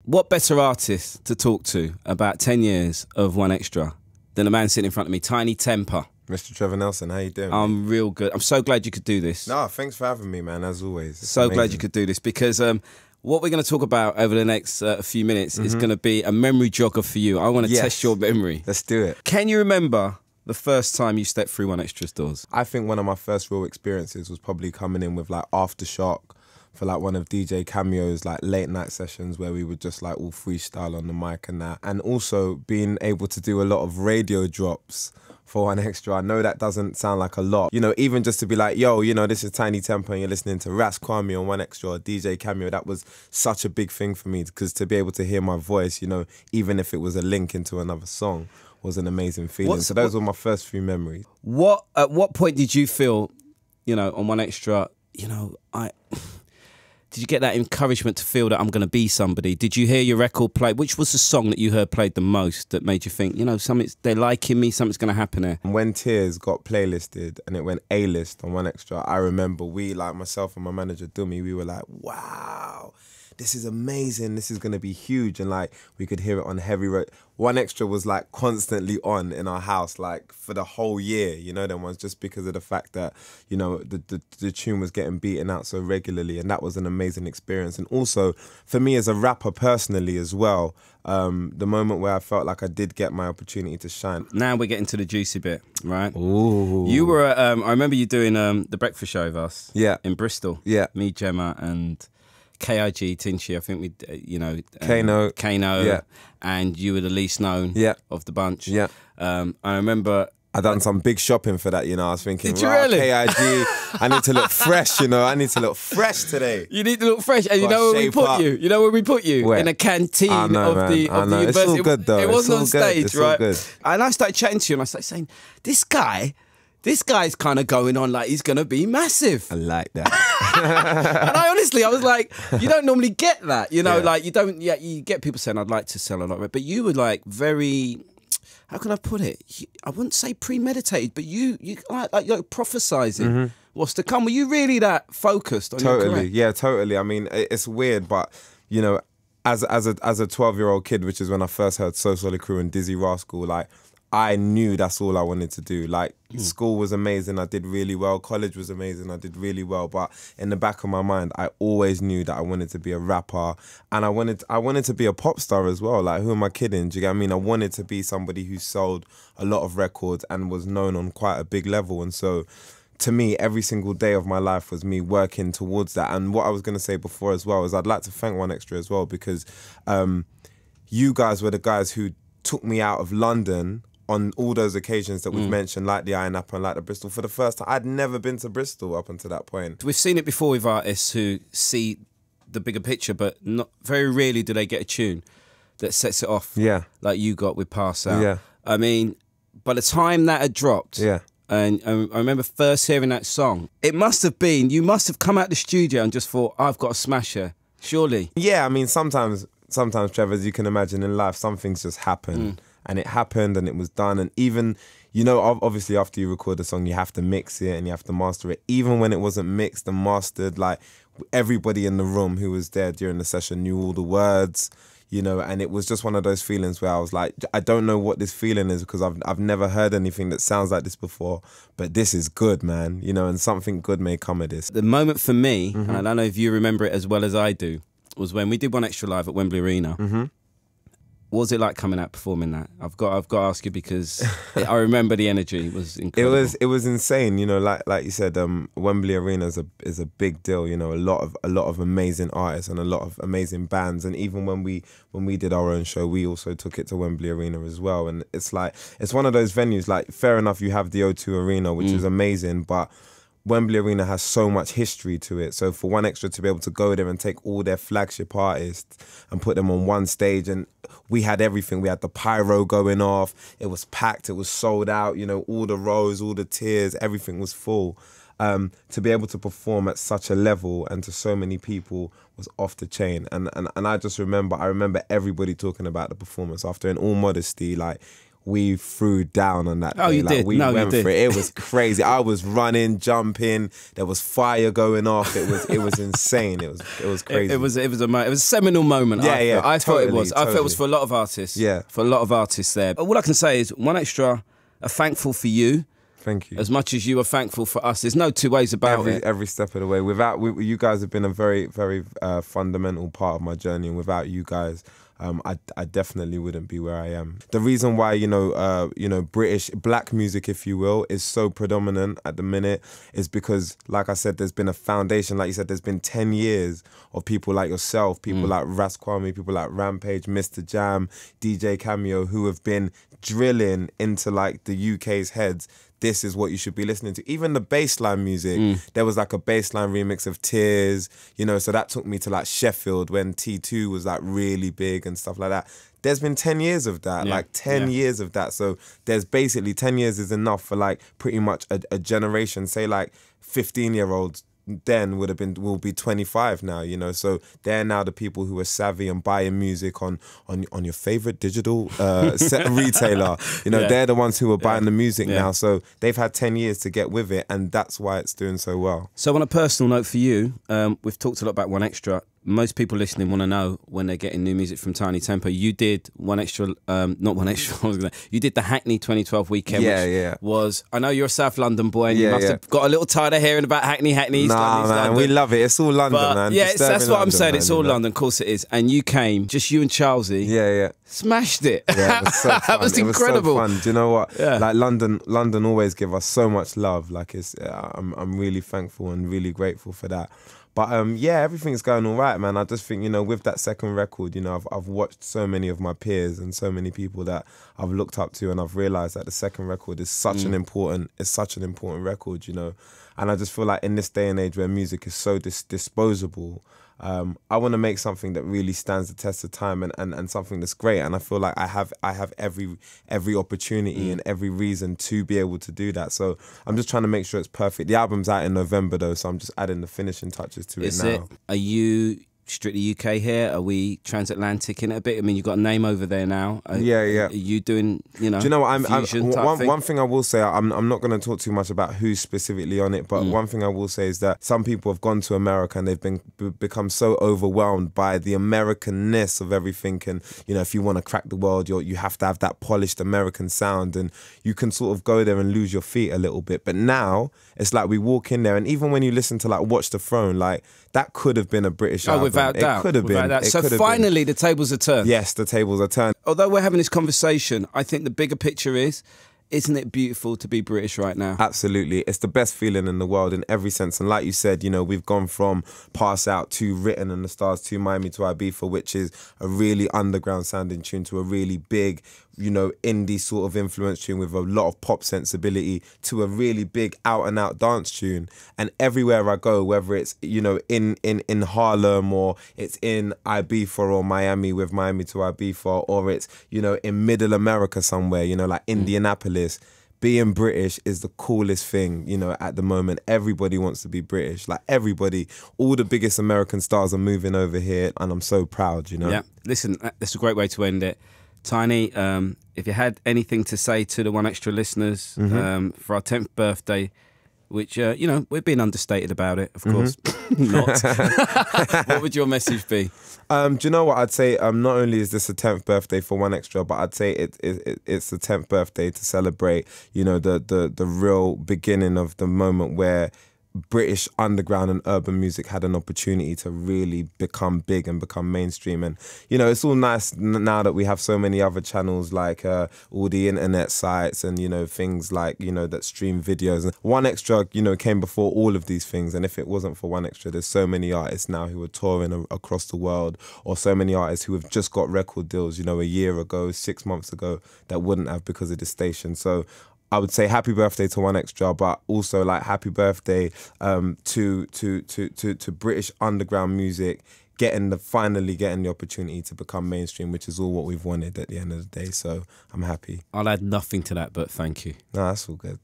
What better artist to talk to about 10 years of 1Xtra than a man sitting in front of me, Tinie Tempah. Mr. Trevor Nelson, how you doing? I'm real good. I'm so glad you could do this. No, thanks for having me, man, as always. It's so amazing. glad you could do this because what we're going to talk about over the next few minutes is going to be a memory jogger for you. I want to test your memory. Let's do it. Can you remember the first time you stepped through 1Xtra's doors? I think one of my first real experiences was probably coming in with like Aftershock for like one of DJ Cameo's like late night sessions where we would just like all freestyle on the mic and that. And also being able to do a lot of radio drops for 1Xtra. I know that doesn't sound like a lot. You know, even just to be like, yo, you know, this is Tinie Tempah and you're listening to Ras Kwame on 1Xtra or DJ Cameo, that was such a big thing for me because to be able to hear my voice, you know, even if it was a link into another song, was an amazing feeling. So those were my first few memories. At what point did you feel, you know, on 1Xtra, you know, did you get that encouragement to feel that I'm going to be somebody? Did you hear your record play? Which was the song that you heard played the most that made you think, you know, they're liking me, something's going to happen here? When Tears got playlisted and it went A-list on 1Xtra, I remember we, like myself and my manager Dummy, we were like, wow, this is amazing, this is going to be huge. And like, we could hear it on heavy road. 1Xtra was like constantly on in our house, like for the whole year, you know, them ones, just because of the fact that, you know, the tune was getting beaten out so regularly, and that was an amazing experience. And also, for me as a rapper personally as well, the moment where I felt like I did get my opportunity to shine. Now we're getting to the juicy bit, right? Ooh. You were, I remember you doing the breakfast show with us. Yeah. In Bristol. Yeah. Me, Gemma, and KIG, Tinie, I think we, you know, Kano, yeah, and you were the least known of the bunch. Yeah, I remember I done some big shopping for that. You know, I was thinking, did you really? KIG, I need to look fresh. You know, I need to look fresh today. You need to look fresh, and you know where we put you. You know where we put you? Where? In a canteen of the university. It's all good though. It wasn't on stage, it's right? All good. And I started chatting to you, and I started saying, this guy's kind of going on like he's going to be massive. I like that. And I was like, you don't normally get that, you know, like you don't, you get people saying, I'd like to sell a lot, but you were like very, how can I put it? I wouldn't say premeditated, but you like you're prophesizing what's to come. Were you really that focused on your career? Yeah, totally. I mean, it's weird, but, you know, as a 12-year-old kid, which is when I first heard So Solid Crew and Dizzy Rascal, like, I knew that's all I wanted to do. Like, school was amazing, I did really well. College was amazing, I did really well. But in the back of my mind, I always knew that I wanted to be a rapper, and I wanted to be a pop star as well. Like, who am I kidding? Do you get what I mean? I wanted to be somebody who sold a lot of records and was known on quite a big level. And so, to me, every single day of my life was me working towards that. And what I was going to say before as well is I'd like to thank 1Xtra as well, because you guys were the guys who took me out of London on all those occasions that we've mentioned, like the Iron Apple and like the Bristol. For the first time, I'd never been to Bristol up until that point. We've seen it before with artists who see the bigger picture, but not very rarely do they get a tune that sets it off. Yeah. Like you got with Pass Out. Yeah. I mean, by the time that had dropped, and I remember first hearing that song, it must have been, you must have come out the studio and just thought, I've got to smash her, surely. Yeah, I mean, sometimes, Trevor, as you can imagine in life, some things just happen. And it happened and it was done. And even, you know, obviously after you record a song, you have to mix it and you have to master it. Even when it wasn't mixed and mastered, like everybody in the room who was there during the session knew all the words, you know, and it was just one of those feelings where I was like, I don't know what this feeling is because I've never heard anything that sounds like this before, but this is good, man, you know, and something good may come of this. The moment for me, and I don't know if you remember it as well as I do, was when we did 1Xtra live at Wembley Arena. What was it like coming out performing that? I've got to ask you because I remember the energy was incredible. It was insane, you know. Like you said, Wembley Arena is a big deal. You know, a lot of amazing artists and a lot of amazing bands. And even when we did our own show, we also took it to Wembley Arena as well. And it's like it's one of those venues. Like, fair enough, you have the O2 Arena, which is amazing, but Wembley Arena has so much history to it. So for 1Xtra to be able to go there and take all their flagship artists and put them on one stage, and we had everything. We had the pyro going off. It was packed. It was sold out. You know, all the rows, all the tiers, everything was full. To be able to perform at such a level and to so many people was off the chain. And I just remember, everybody talking about the performance after, in all modesty, like, we threw down on that day. Oh, you did. We No, you went did. for it. It was crazy. I was running, jumping. There was fire going off. It was insane. It was crazy. It was a seminal moment. I thought it was. I felt it was for a lot of artists. Yeah. For a lot of artists there. But all I can say is 1Xtra are thankful for you. Thank you. As much as you are thankful for us. There's no two ways about it. Every step of the way. You guys have been a very, very fundamental part of my journey, and without you guys, I definitely wouldn't be where I am. The reason why British black music, if you will, is so predominant at the minute is because, like I said, there's been a foundation. Like you said, there's been 10 years of people like yourself, people like Ras Kwame, people like Rampage, Mr. Jam, DJ Cameo, who have been drilling into like the UK's heads. This is what you should be listening to. Even the bassline music, there was like a bassline remix of Tears, so that took me to like Sheffield when T2 was like really big and stuff like that. There's been 10 years of that, like 10 years of that. So there's basically 10 years is enough for like pretty much a generation, say like 15-year-olds then will be 25 now, so they're now the people who are savvy and buying music on your favorite digital retailer. They're the ones who are buying the music now, so they've had 10 years to get with it, and that's why it's doing so well. So on a personal note for you, we've talked a lot about 1Xtra. Most people listening want to know when they're getting new music from Tinie Tempah. You did 1Xtra, not 1Xtra, you did the Hackney 2012 weekend, which was, I know you're a South London boy, and you must have got a little tired of hearing about Hackney, East man, London. we love it. It's all London, man. Yeah, that's what I'm saying. Man, it's all London, of course it is. And you came, just you and Charlesy, smashed it. Yeah, it was so fun. That was incredible. It was so fun. Do you know what? Yeah. Like London always give us so much love. Like I'm really thankful and really grateful for that. But everything's going all right, man. I just think, with that second record, I've watched so many of my peers and so many people that I've looked up to, and I've realised that the second record is such an important record, And I just feel like in this day and age where music is so disposable, I want to make something that really stands the test of time and something that's great. And I feel like I have every opportunity and every reason to be able to do that. So I'm just trying to make sure it's perfect. The album's out in November though, so I'm just adding the finishing touches to it now. Are you strictly UK here? Are we transatlantic in it a bit? I mean, you've got a name over there now. Are you doing, Do you know what? One thing I will say, I'm not going to talk too much about who's specifically on it, but one thing I will say is that some people have gone to America and they've become so overwhelmed by the Americanness of everything. And, if you want to crack the world, you have to have that polished American sound, and you can sort of go there and lose your feet a little bit. But now it's like we walk in there, and even when you listen to like Watch the Throne, like that could have been a British album. Without doubt. It could have been. So finally the tables are turned. Yes, the tables are turned. Although we're having this conversation, I think the bigger picture is, isn't it beautiful to be British right now? Absolutely. It's the best feeling in the world in every sense. And like you said, we've gone from Pass Out to Written and the Stars to Miami to Ibiza, which is a really underground sounding tune, to a really big, indie sort of influence tune with a lot of pop sensibility, to a really big out and out dance tune. And everywhere I go, whether it's, in Harlem, or it's in Ibiza or Miami with Miami to Ibiza, or it's, in middle America somewhere, like Indianapolis, being British is the coolest thing, at the moment. Everybody wants to be British. Like everybody, all the biggest American stars are moving over here, and I'm so proud, Yeah, listen, that's a great way to end it. Tinie, if you had anything to say to the 1Xtra listeners for our 10th birthday, which, we're being understated about it, of course, not. What would your message be? Do you know what I'd say? Not only is this a 10th birthday for 1Xtra, but I'd say it's the 10th birthday to celebrate, the real beginning of the moment where British underground and urban music had an opportunity to really become big and become mainstream. And, it's all nice now that we have so many other channels, like all the internet sites and, things like, that stream videos. And 1Xtra, came before all of these things. And if it wasn't for 1Xtra, there's so many artists now who are touring across the world, or so many artists who have just got record deals, a year ago, 6 months ago, that wouldn't have because of the station. So I would say happy birthday to 1Xtra, but also like happy birthday to British underground music finally getting the opportunity to become mainstream, which is all what we've wanted at the end of the day. So I'm happy. I'll add nothing to that, but thank you. No, that's all good.